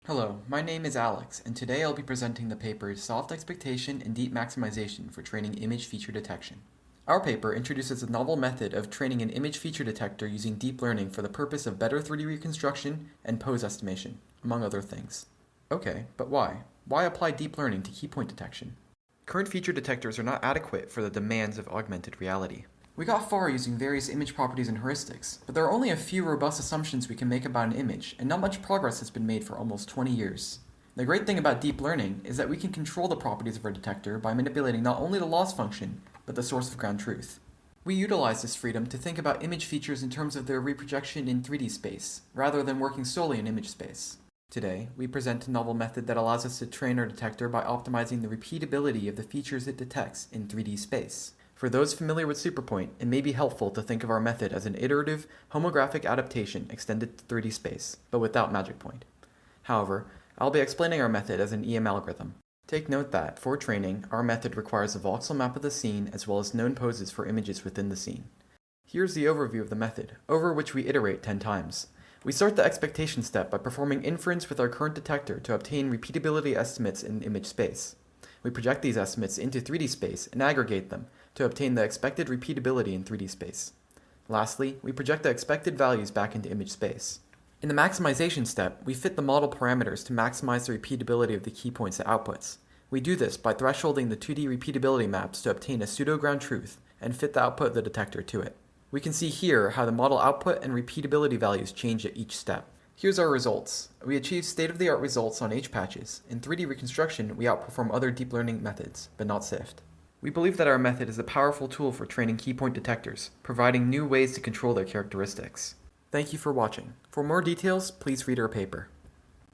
Hello, my name is Alex, and today I'll be presenting the paper Soft Expectation and Deep Maximization for Training Image Feature Detection. Our paper introduces a novel method of training an image feature detector using deep learning for the purpose of better 3D reconstruction and pose estimation, among other things. Okay, but why? Why apply deep learning to key point detection? Current feature detectors are not adequate for the demands of augmented reality. We got far using various image properties and heuristics, but there are only a few robust assumptions we can make about an image, and not much progress has been made for almost 20 years. The great thing about deep learning is that we can control the properties of our detector by manipulating not only the loss function, but the source of ground truth. We utilize this freedom to think about image features in terms of their reprojection in 3D space, rather than working solely in image space. Today, we present a novel method that allows us to train our detector by optimizing the repeatability of the features it detects in 3D space. For those familiar with Superpoint, it may be helpful to think of our method as an iterative, homographic adaptation extended to 3D space, but without magic point. However, I'll be explaining our method as an EM algorithm. Take note that, for training, our method requires a voxel map of the scene as well as known poses for images within the scene. Here's the overview of the method, over which we iterate 10 times. We start the expectation step by performing inference with our current detector to obtain repeatability estimates in image space. We project these estimates into 3D space and aggregate them to obtain the expected repeatability in 3D space. Lastly, we project the expected values back into image space. In the maximization step, we fit the model parameters to maximize the repeatability of the key points it outputs. We do this by thresholding the 2D repeatability maps to obtain a pseudo-ground truth and fit the output of the detector to it. We can see here how the model output and repeatability values change at each step. Here's our results. We achieved state-of-the-art results on H-patches. In 3D reconstruction, we outperform other deep learning methods, but not SIFT. We believe that our method is a powerful tool for training key point detectors, providing new ways to control their characteristics. Thank you for watching. For more details, please read our paper.